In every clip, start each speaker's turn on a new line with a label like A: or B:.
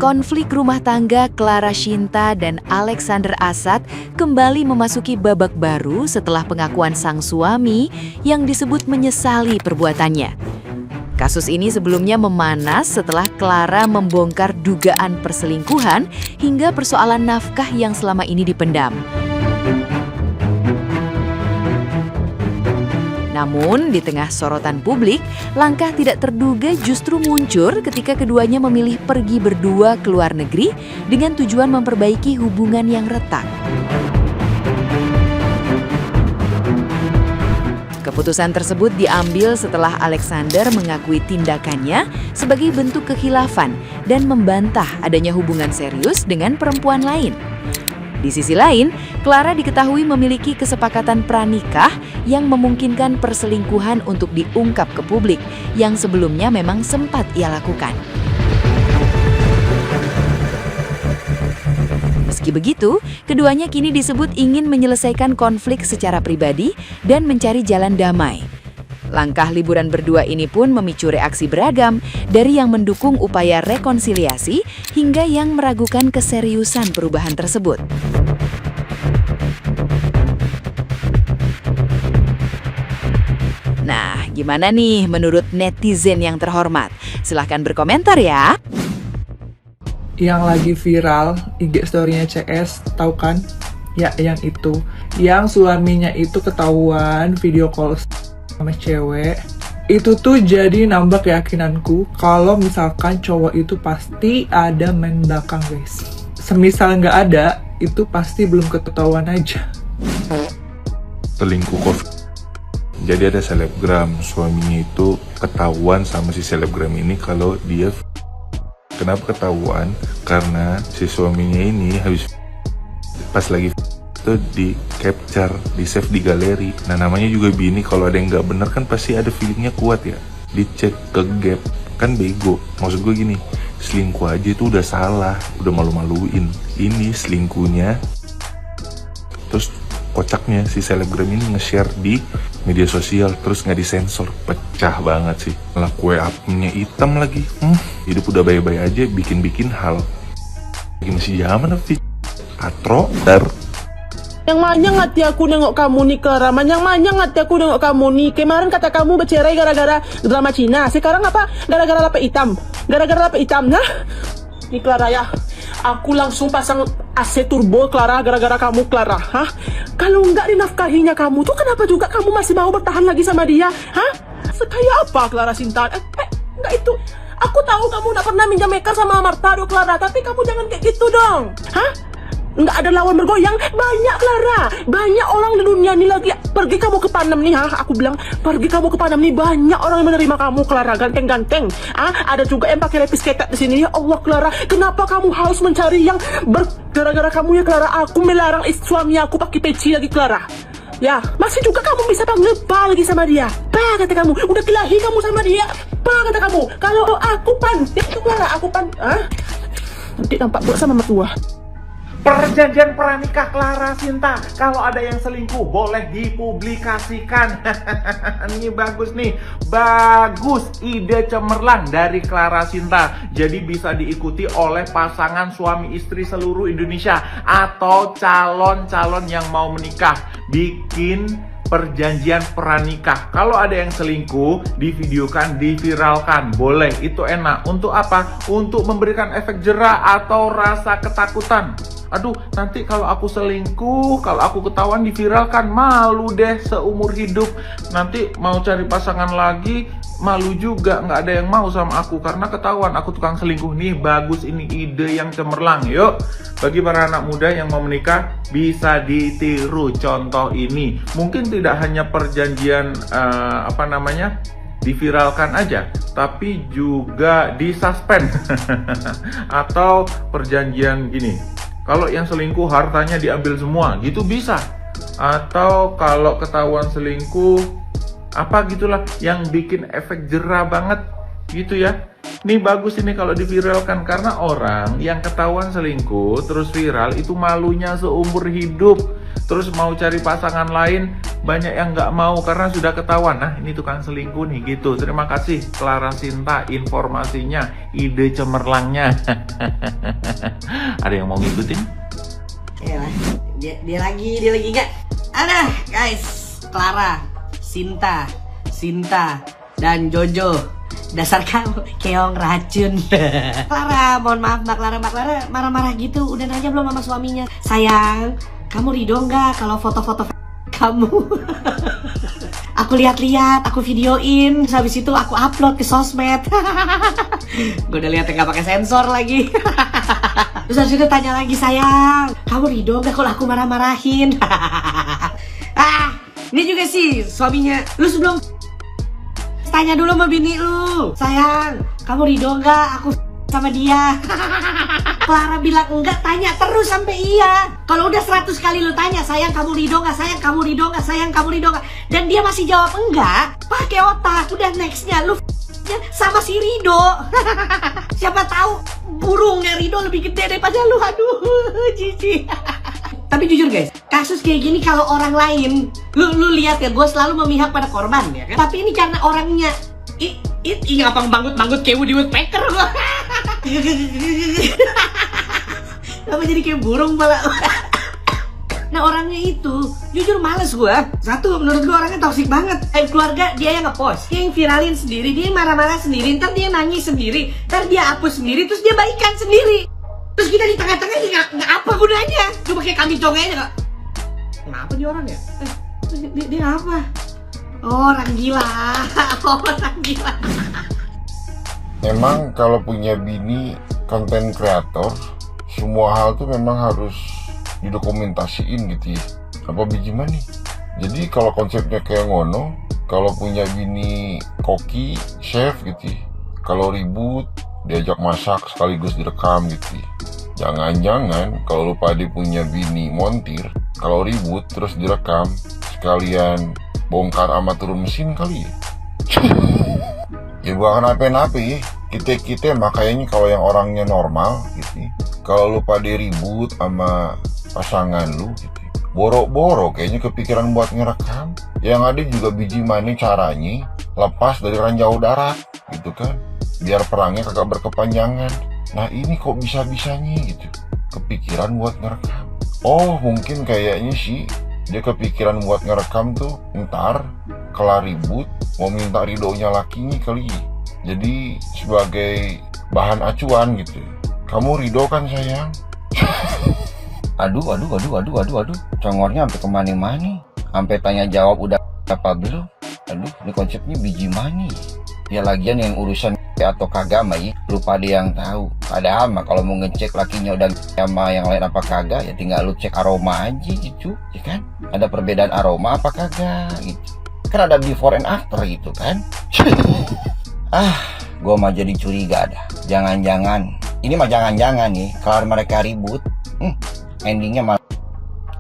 A: Konflik rumah tangga Clara Shinta dan Alexander Asad kembali memasuki babak baru setelah pengakuan sang suami yang disebut menyesali perbuatannya. Kasus ini sebelumnya memanas setelah Clara membongkar dugaan perselingkuhan hingga persoalan nafkah yang selama ini dipendam. Namun, di tengah sorotan publik, langkah tidak terduga justru muncul ketika keduanya memilih pergi berdua ke luar negeri dengan tujuan memperbaiki hubungan yang retak. Keputusan tersebut diambil setelah Alexander mengakui tindakannya sebagai bentuk kekhilafan dan membantah adanya hubungan serius dengan perempuan lain. Di sisi lain, Clara diketahui memiliki kesepakatan pranikah yang memungkinkan perselingkuhan untuk diungkap ke publik, yang sebelumnya memang sempat ia lakukan. Meski begitu, keduanya kini disebut ingin menyelesaikan konflik secara pribadi dan mencari jalan damai. Langkah liburan berdua ini pun memicu reaksi beragam, dari yang mendukung upaya rekonsiliasi hingga yang meragukan keseriusan perubahan tersebut. Nah, gimana nih menurut netizen yang terhormat? Silahkan berkomentar ya.
B: Yang lagi viral IG story-nya CS, tahu kan? Ya, yang itu. Yang suaminya itu ketahuan video call sama cewek. Itu tuh jadi nambah keyakinanku kalau misalkan cowok itu pasti ada main belakang, guys. Semisal nggak ada, itu pasti belum ketahuan aja.
C: Selingkuh COVID. Jadi ada selebgram, suaminya itu ketahuan sama si selebgram ini kalau dia. Kenapa ketahuan? Karena si suaminya ini habis pas lagi itu di capture, di save di galeri. Nah, namanya juga bini, kalau ada yang nggak bener kan pasti ada feelingnya kuat ya. Dicek ke gap, kan bego. Maksud gue gini, selingkuh aja itu udah salah, udah malu-maluin. Ini selingkuhnya. Terus kocaknya si selebgram ini nge-share di media sosial, terus nggak disensor. Pecah banget sih. Lah, kue apinya hitam lagi. Hidup udah baik-baik aja, bikin-bikin hal. Lagi masih zaman tapi katro dar.
D: Yang manyang hati aku nengok kamu nih Clara, manyang hati aku nengok kamu nih. Kemarin kata kamu bercerai gara-gara drama Cina, sekarang apa? Gara-gara lapis hitam. Gara-gara lapis hitam, nah? Nih Clara ya, aku langsung pasang AC turbo Clara gara-gara kamu Clara, hah? Kalau nggak dinafkahinya kamu tuh kenapa juga kamu masih mau bertahan lagi sama dia, hah? Sekaya apa Clara Shinta? Nggak itu. Aku tahu kamu nggak pernah minjam maker sama Marta do Clara, tapi kamu jangan kayak gitu dong, hah? Nggak ada lawan bergoyang, banyak Clara, banyak orang di dunia ini lagi. Pergi kamu ke Panem nih, aku bilang pergi kamu ke Panem nih, banyak orang yang menerima kamu Clara, ganteng-ganteng. Ada juga yang pakai lepis ketek di sini. Ya Allah Clara, kenapa kamu harus mencari yang gara-gara kamu ya Clara? Aku melarang suami aku pakai peci lagi Clara. Ya, masih juga kamu bisa panggil pa lagi sama dia. Pa kata kamu, udah kelahi kamu sama dia. Pa kata kamu, kalau aku pantik tuh Clara, aku nanti nampak gue sama mertua.
E: Perjanjian pranikah Clara Shinta, kalau ada yang selingkuh boleh dipublikasikan. Ini bagus nih, bagus, ide cemerlang dari Clara Shinta. Jadi bisa diikuti oleh pasangan suami istri seluruh Indonesia atau calon-calon yang mau menikah. Bikin perjanjian pranikah. Kalau ada yang selingkuh, divideokan, diviralkan, boleh, itu enak. Untuk apa? Untuk memberikan efek jera atau rasa ketakutan. Aduh, nanti kalau aku selingkuh, kalau aku ketahuan diviralkan, malu deh seumur hidup. Nanti mau cari pasangan lagi, malu juga, nggak ada yang mau sama aku karena ketahuan aku tukang selingkuh. Nih, bagus, ini ide yang cemerlang. Yuk, bagi para anak muda yang mau menikah, bisa ditiru contoh ini. Mungkin tidak hanya perjanjian, diviralkan aja, tapi juga disuspend. Atau perjanjian gini, kalau yang selingkuh hartanya diambil semua, gitu bisa. Atau kalau ketahuan selingkuh, apa gitulah yang bikin efek jera banget gitu ya. Ini bagus ini kalau diviralkan, karena orang yang ketahuan selingkuh terus viral itu malunya seumur hidup. Terus mau cari pasangan lain banyak yang nggak mau karena sudah ketahuan. Nah, ini tukang selingkuh nih gitu. Terima kasih Clara Sinta informasinya, ide cemerlangnya. Ada yang mau ngikutin?
F: Yalah, dia lagi nggak. Ada guys, Clara, Sinta, dan Jojo. Dasar kamu keong racun. Clara, mohon maaf Mbak Clara marah-marah gitu. Udah nanya belum sama suaminya? Sayang, kamu ridho nggak kalau foto-foto kamu? Aku lihat-lihat, aku videoin, habis itu aku upload ke sosmed. Gue udah lihat nggak pakai sensor lagi. Terus habis itu tanya lagi, sayang, kamu ridho nggak kalau aku marah-marahin? Ini juga sih suaminya. Lu sebelum tanya dulu sama bini lu, sayang, kamu ridho nggak aku sama dia? Clara bilang enggak, tanya terus sampai iya. Kalau udah 100 kali lu tanya, sayang kamu ridho nggak, sayang kamu ridho nggak, sayang kamu ridho nggak, dan dia masih jawab enggak, pakai otak. Udah nextnya lu sama si Rido. Siapa tahu burungnya Rido lebih gede daripada lu. Aduh, jijik. Tapi jujur guys, kasus kayak gini kalau orang lain, lu lihat ya, gue selalu memihak pada korban ya kan. Tapi ini karena orangnya, ngapang banggut kayak Woody Woodpecker gue. Kenapa jadi kayak burung malah? Nah orangnya itu, jujur males gue. Satu, menurut gue orangnya toksik banget. Keluarga dia yang ngepost, dia yang viralin sendiri, dia yang marah-marah sendiri, ntar dia nangis sendiri, ntar dia hapus sendiri, terus dia baikan sendiri. Terus kita di tengah-tengah ini nggak apa gunanya? Cuma kayak kambing conge aja. Kenapa dia orang ya? Dia apa? Oh, orang gila. Orang gila.
G: Memang kalau punya bini konten kreator, semua hal tuh memang harus didokumentasiin gitu ya. Apa biji mani? Jadi kalau konsepnya kayak ngono, kalau punya bini koki, chef gitu ya, kalau ribut diajak masak sekaligus direkam gitu ya. Jangan-jangan kalau lu pada punya bini montir, kalau ribut terus direkam, sekalian bongkar sama turun mesin kali ya. Ya bukan apa-apa ya. Kita makanya kalau yang orangnya normal gitu, kalau lu pada ribut sama pasangan lu gitu, boro-boro kayaknya kepikiran buat ngerekam. Yang ada juga biji mani caranya lepas dari ranjau darat gitu kan, biar perangnya kagak berkepanjangan. Nah ini kok bisa-bisanya gitu kepikiran buat ngerekam. Oh mungkin kayaknya sih dia kepikiran buat ngerekam tuh ntar kelar ribut mau minta ridonya lakinya kali. Jadi sebagai bahan acuan gitu, kamu ridho kan sayang?
H: Aduh, congornya sampai kemana-mana, sampai tanya jawab udah apa belum. Aduh, ini konsepnya biji mani. Ya lagian yang urusan atau kagak mah ya, lupa dia yang tahu. Padahal mah kalau mau ngecek lakinya udah sama yang lain apa kagak, ya tinggal lu cek aroma aja gitu, ya kan? Ada perbedaan aroma apa kagak gitu. Kan ada before and after gitu kan. Gua mah jadi curiga dah. Jangan-jangan, ini mah jangan-jangan nih, kalau mereka ribut, endingnya malah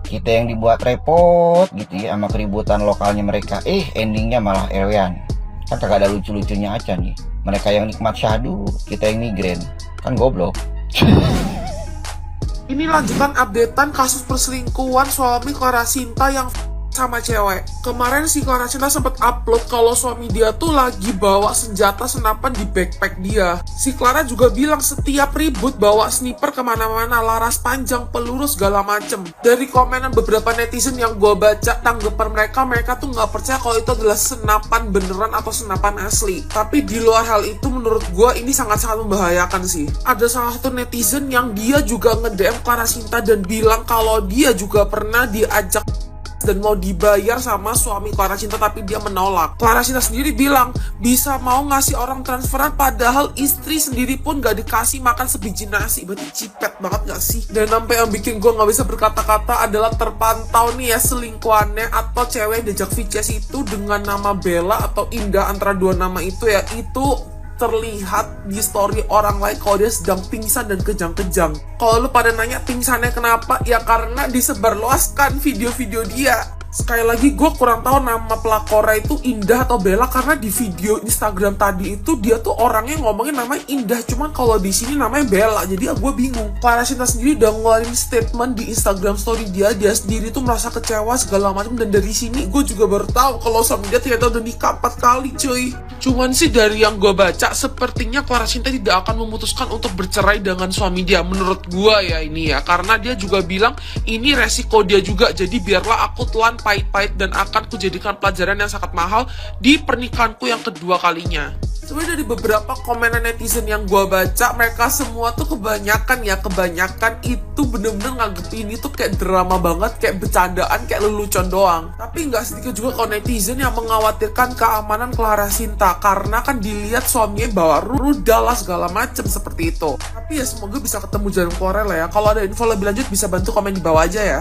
H: kita yang dibuat repot gitu ya sama keributan lokalnya mereka. Endingnya malah ewean. Kan kagak ada lucu-lucunya aja nih. Mereka yang nikmat syahdu, kita yang migrain. Kan goblok.
I: Ini lanjutan updatean kasus perselingkuhan suami Clara Sinta yang sama cewek. Kemarin si Clara Sinta sempat upload kalau suami dia tuh lagi bawa senjata senapan di backpack dia. Si Clara juga bilang setiap ribut bawa sniper kemana-mana, laras panjang, peluru segala macem. Dari komenan beberapa netizen yang gue baca, tanggapan mereka tuh nggak percaya kalau itu adalah senapan beneran atau senapan asli. Tapi di luar hal itu menurut gue ini sangat-sangat membahayakan sih. Ada salah satu netizen yang dia juga nge-DM Clara Sinta dan bilang kalau dia juga pernah diajak dan mau dibayar sama suami Clara Sinta tapi dia menolak. Clara Sinta sendiri bilang bisa mau ngasih orang transferan padahal istri sendiri pun gak dikasih makan sebiji nasi. Berarti cipet banget gak sih? Dan sampai yang bikin gue gak bisa berkata-kata adalah terpantau nih ya selingkuhannya atau cewek yang diajak VCS itu dengan nama Bella atau Indah, antara dua nama itu ya, itu terlihat di story orang lain kalau dia sedang pingsan dan kejang-kejang. Kalau lu pada nanya pingsannya kenapa? Ya karena disebarluaskan video-video dia. Sekali lagi gue kurang tahu nama pelakornya itu Indah atau Bella, karena di video Instagram tadi itu dia tuh orangnya ngomongin namanya Indah, cuman kalau di sini namanya Bella, jadi gue bingung. Clara Sinta sendiri udah ngeluarin statement di Instagram story dia sendiri tuh merasa kecewa segala macam, dan dari sini gue juga baru tahu kalau suami dia ternyata udah nikah 4 kali cuy. Cuman sih dari yang gue baca sepertinya Clara Sinta tidak akan memutuskan untuk bercerai dengan suami dia, menurut gue ya ini ya, karena dia juga bilang ini resiko dia juga, jadi biarlah aku telan pahit-pahit dan akan kujadikan pelajaran yang sangat mahal di pernikahanku yang kedua kalinya. Sebenarnya dari beberapa komenan netizen yang gue baca, mereka semua tuh kebanyakan itu bener-bener nganggep ini tuh kayak drama banget, kayak bercandaan, kayak lelucon doang. Tapi nggak sedikit juga kalau netizen yang mengkhawatirkan keamanan Clara Sinta, karena kan dilihat suaminya bawa rudal lah segala macem seperti itu. Tapi ya semoga bisa ketemu jalan keluarnya lah ya. Kalau ada info lebih lanjut bisa bantu komen di bawah aja ya.